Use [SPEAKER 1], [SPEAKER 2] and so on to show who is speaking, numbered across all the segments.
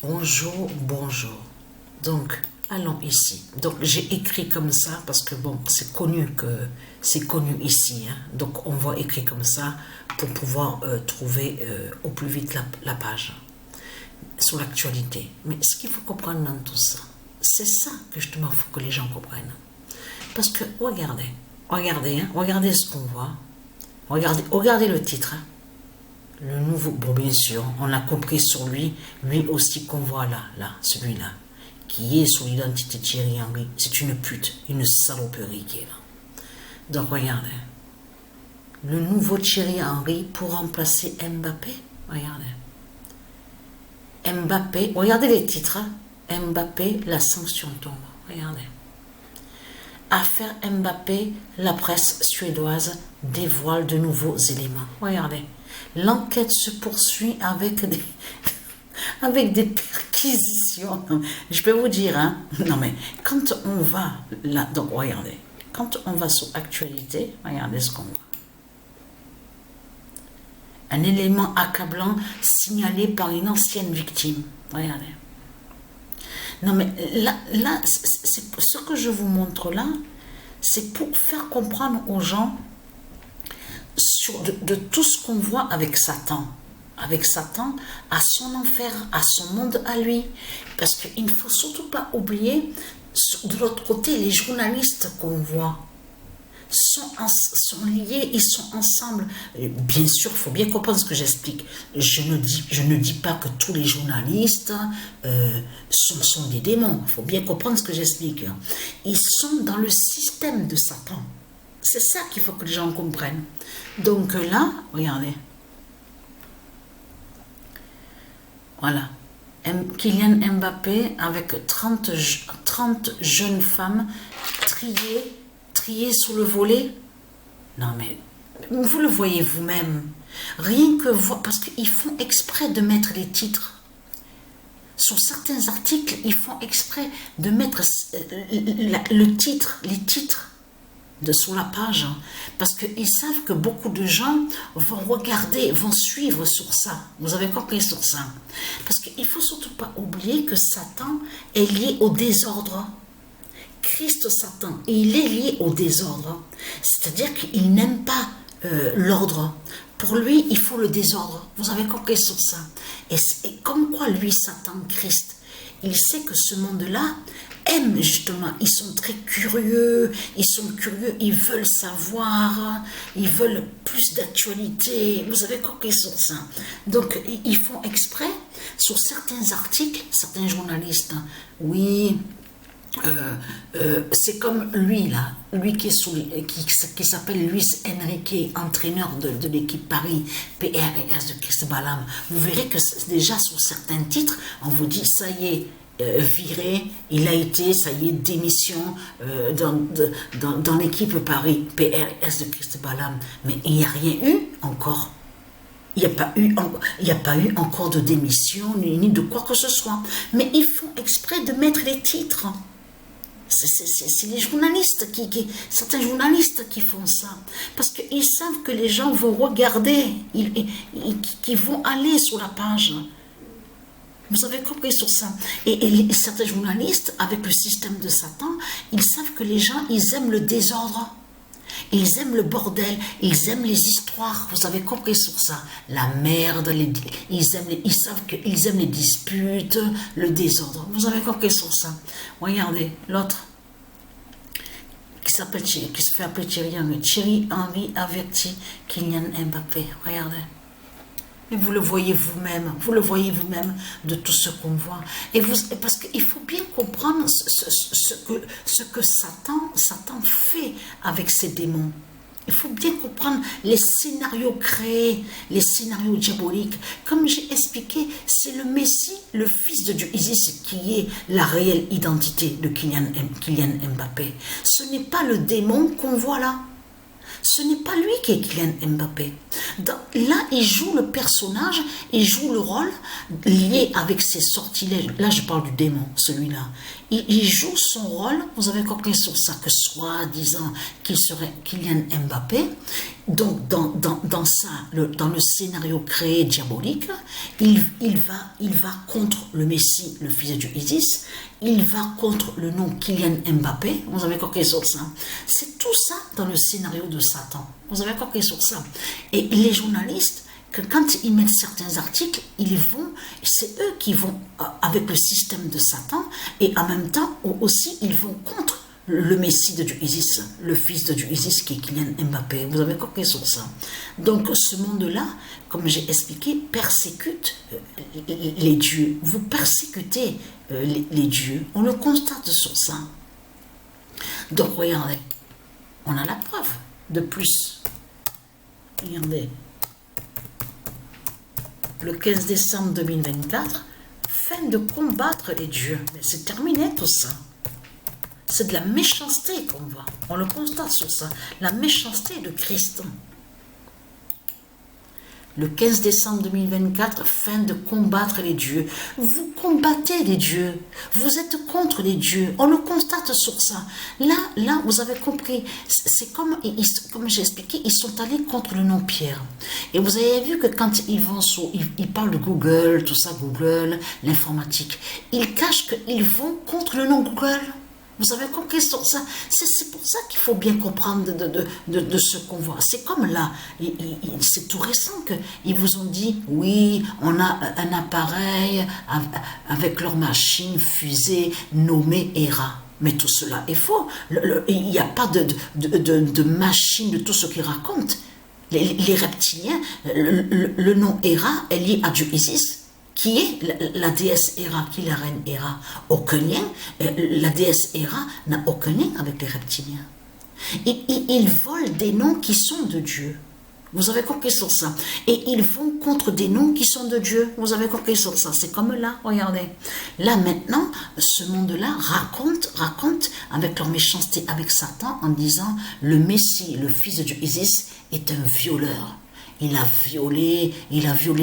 [SPEAKER 1] Bonjour, bonjour. Donc, allons ici. Donc, j'ai écrit comme ça parce que, bon, c'est connu ici. Hein. Donc, on va écrire comme ça pour pouvoir trouver au plus vite la page sur l'actualité. Mais ce qu'il faut comprendre dans tout ça, c'est ça que justement, il faut que les gens comprennent. Parce que, regardez ce qu'on voit. Regardez le titre. Hein. Le nouveau, bon bien sûr, on a compris sur lui aussi qu'on voit là, celui-là, qui est sur l'identité de Thierry Henry. C'est une pute, une saloperie qui est là. Donc regardez, le nouveau Thierry Henry pour remplacer Mbappé, regardez. Mbappé, regardez les titres, hein. Mbappé, la sanction tombe, regardez. Affaire Mbappé, la presse suédoise dévoile de nouveaux éléments. Regardez, l'enquête se poursuit avec des perquisitions. Je peux vous dire, hein, non mais quand on va là, donc regardez, quand on va sur actualité, regardez ce qu'on voit. Un élément accablant signalé par une ancienne victime. Regardez. Non mais là c'est ce que je vous montre là, c'est pour faire comprendre aux gens de tout ce qu'on voit avec Satan à son enfer, à son monde à lui, parce qu'il ne faut surtout pas oublier de l'autre côté les journalistes qu'on voit sont liés, ils sont ensemble. Bien sûr, il faut bien comprendre ce que j'explique. Je ne dis pas que tous les journalistes sont des démons. Il faut bien comprendre ce que j'explique. Ils sont dans le système de Satan. C'est ça qu'il faut que les gens comprennent. Donc là, regardez. Voilà. Kylian Mbappé avec 30 jeunes femmes triées sur le volet. Non mais vous le voyez vous-même, rien que voir, parce qu'ils font exprès de mettre les titres sur certains articles, ils font exprès de mettre les titres sous la page, parce qu'ils savent que beaucoup de gens vont regarder, vont suivre sur ça. Vous avez compris sur ça, parce qu'il faut surtout pas oublier que Satan est lié au désordre. Christ Satan, et il est lié au désordre, c'est-à-dire qu'il n'aime pas l'ordre. Pour lui, il faut le désordre. Vous avez compris sur ça. Et comme quoi lui, Satan, Christ, il sait que ce monde-là aime justement, ils sont très curieux, ils veulent savoir, ils veulent plus d'actualité. Vous avez compris sur ça. Donc, ils font exprès sur certains articles, certains journalistes, oui. C'est comme lui là, lui qui s'appelle Luis Enrique, entraîneur de l'équipe Paris PRS de Christ Balam. Vous verrez que déjà sur certains titres, on vous dit ça y est, viré, il a été, ça y est, démission dans l'équipe Paris PRS de Christ Balam. Mais il n'y a rien eu encore. Il n'y a pas eu encore de démission ni de quoi que ce soit. Mais ils font exprès de mettre les titres. C'est les journalistes, certains journalistes qui font ça. Parce qu'ils savent que les gens vont regarder, qui vont aller sur la page. Vous avez compris sur ça. Et certains journalistes, avec le système de Satan, ils savent que les gens, ils aiment le désordre. Ils aiment le bordel, ils aiment les histoires, vous avez compris sur ça. La merde, ils savent qu'ils aiment les disputes, le désordre. Vous avez compris sur ça. Regardez, l'autre, qui se fait appeler Thierry Henry. Thierry Henry avertit Kylian Mbappé. Regardez. Et vous le voyez vous-même de tout ce qu'on voit. Parce qu'il faut bien comprendre ce que Satan fait avec ses démons. Il faut bien comprendre les scénarios créés, les scénarios diaboliques. Comme j'ai expliqué, c'est le Messie, le fils de Dieu Isis, qui est la réelle identité de Kylian Mbappé. Ce n'est pas le démon qu'on voit là. Ce n'est pas lui qui est Kylian Mbappé. Là, il joue le personnage, il joue le rôle lié avec ses sortilèges. Là, je parle du démon, celui-là. Il joue son rôle, vous avez compris sur ça, que soi-disant qu'il serait Kylian Mbappé. Donc, dans ça, dans le scénario créé diabolique, il va contre le Messie, le fils de Dieu Isis, il va contre le nom Kylian Mbappé, vous avez compris sur ça. C'est tout ça dans le scénario de Satan, vous avez compris sur ça. Et les journalistes, que quand ils mettent certains articles, c'est eux qui vont avec le système de Satan, et en même temps aussi ils vont contre le Messie de Dieu Isis, le fils de Dieu Isis qui est Kylian Mbappé. Vous avez compris sur ça. Donc ce monde-là, comme j'ai expliqué, persécute les dieux. Vous persécutez les dieux. On le constate sur ça. Donc regardez, on a la preuve de plus. Regardez. Le 15 décembre 2024, fin de combattre les dieux. Mais c'est terminé tout ça. C'est de la méchanceté qu'on voit. On le constate sur ça. La méchanceté de Christ. Le 15 décembre 2024, fin de combattre les dieux. Vous combattez les dieux. Vous êtes contre les dieux. On le constate sur ça. Là, vous avez compris. C'est comme j'ai expliqué, ils sont allés contre le nom Pierre. Et vous avez vu que quand ils vont ils parlent de Google, tout ça, Google, l'informatique. Ils cachent qu'ils vont contre le nom Google. Vous avez compris sur ça. C'est pour ça qu'il faut bien comprendre de ce qu'on voit. C'est comme là, c'est tout récent qu'ils vous ont dit, oui, on a un appareil avec leur machine fusée nommée Hera. Mais tout cela est faux. Il n'y a pas de machine de tout ce qu'ils racontent. Les reptiliens, le nom Hera est lié à Dieu Isis, qui est la déesse Héra, qui est la reine Héra. Aucun lien, la déesse Héra n'a aucun lien avec les reptiliens. Ils volent des noms qui sont de Dieu. Vous avez compris sur ça. Et ils vont contre des noms qui sont de Dieu. Vous avez compris sur ça. C'est comme là, regardez. Là maintenant, ce monde-là raconte avec leur méchanceté avec Satan en disant le Messie, le fils de Dieu Isis, est un violeur. Il a violé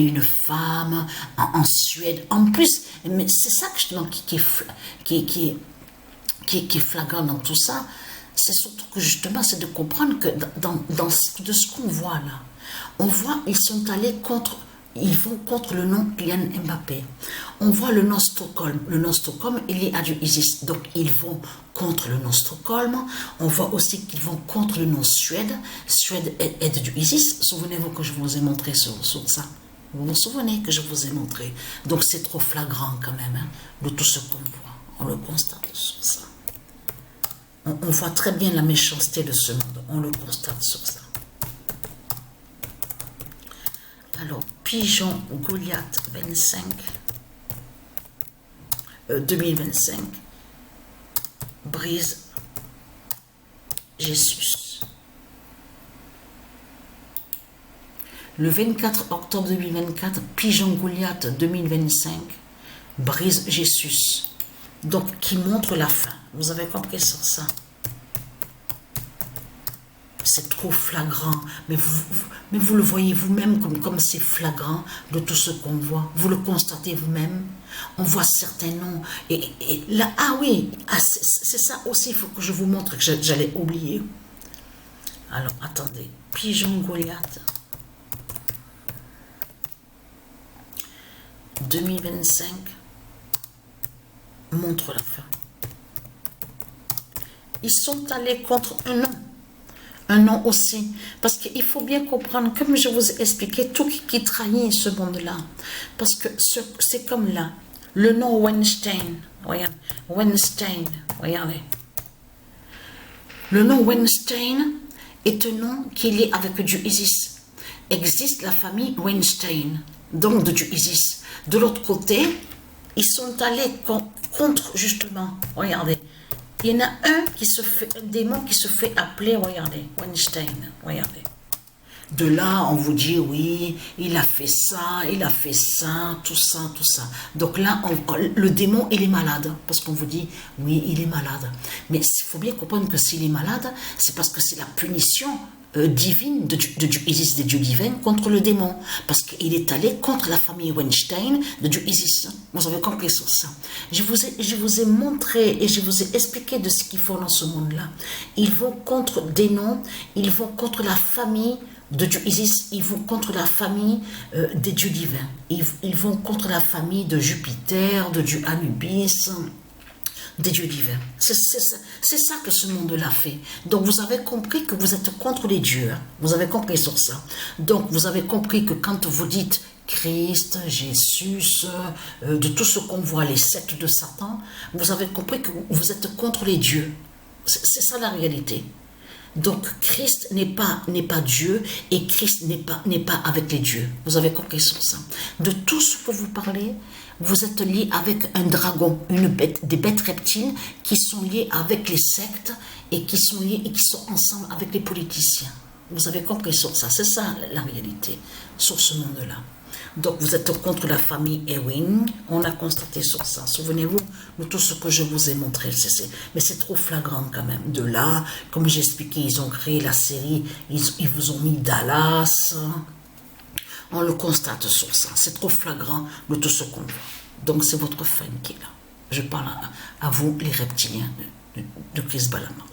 [SPEAKER 1] une femme en Suède. En plus, mais c'est ça justement qui est flagrant dans tout ça. C'est surtout que justement, c'est de comprendre que de ce qu'on voit là, on voit ils sont allés contre, ils vont contre le nom Kylian Mbappé. On voit le nom Stockholm. Le nom Stockholm, il est à Dieu Isis. Donc, ils vont contre le nom Stockholm. On voit aussi qu'ils vont contre le nom Suède. Suède est de Dieu Isis. Souvenez-vous que je vous ai montré sur ça. Vous vous souvenez que je vous ai montré. Donc, c'est trop flagrant quand même, hein, de tout ce qu'on voit. On le constate sur ça. On voit très bien la méchanceté de ce monde. On le constate sur ça. Alors, Pigeon Goliath 2025, brise Jésus. Le 24 octobre 2024, Pigeon Goliath 2025, brise Jésus. Donc, qui montre la fin. Vous avez compris sur ça. C'est trop flagrant, mais vous le voyez vous-même comme c'est flagrant de tout ce qu'on voit. Vous le constatez vous-même. On voit certains noms. Et là, ah oui, c'est ça aussi, il faut que je vous montre que j'allais oublier. Alors, attendez. Pigeon Goliath 2025 montre la fin. Ils sont allés contre un nom. Un nom aussi. Parce qu'il faut bien comprendre, comme je vous ai expliqué, tout qui trahit ce monde-là. Parce que c'est comme là. Le nom Weinstein. Regarde. Weinstein. Regardez. Le nom Weinstein est un nom qui est lié avec Dieu Isis. Existe la famille Weinstein. Donc de Dieu Isis. De l'autre côté, ils sont allés contre justement. Regardez. Il y en a un démon qui se fait appeler, regardez, Weinstein, regardez. De là, on vous dit, oui, il a fait ça, tout ça, tout ça. Donc là, le démon, il est malade, parce qu'on vous dit, oui, il est malade. Mais il faut bien comprendre que s'il est malade, c'est parce que c'est la punition divine de Dieu Isis, des dieux divins, contre le démon. Parce qu'il est allé contre la famille Weinstein de Dieu Isis. Vous avez compris sur ça. Je vous ai montré et je vous ai expliqué de ce qu'ils font dans ce monde-là. Ils vont contre des noms, ils vont contre la famille de Dieu Isis, ils vont contre la famille des dieux divins. Ils vont contre la famille de Jupiter, de Dieu Anubis, des dieux divins. C'est ça que ce monde-là fait. Donc vous avez compris que vous êtes contre les dieux. Hein. Vous avez compris sur ça. Donc vous avez compris que quand vous dites Christ, Jésus, de tout ce qu'on voit, les sectes de Satan, vous avez compris que vous êtes contre les dieux. C'est ça la réalité. Donc Christ n'est pas Dieu et Christ n'est pas avec les dieux. Vous avez compris sur ça. De tout ce que vous parlez, vous êtes lié avec un dragon, des bêtes reptiles qui sont liées avec les sectes et qui sont liées et qui sont ensemble avec les politiciens. Vous avez compris sur ça. C'est ça la réalité sur ce monde-là. Donc vous êtes contre la famille Ewing, on a constaté sur ça. Souvenez-vous de tout ce que je vous ai montré. Mais c'est trop flagrant quand même. De là, comme j'ai expliqué, ils ont créé la série, ils vous ont mis Dallas. On le constate sur ça. C'est trop flagrant de tout ce qu'on voit. Donc c'est votre fin qui est là. Je parle à vous, les reptiliens de Chris Balama.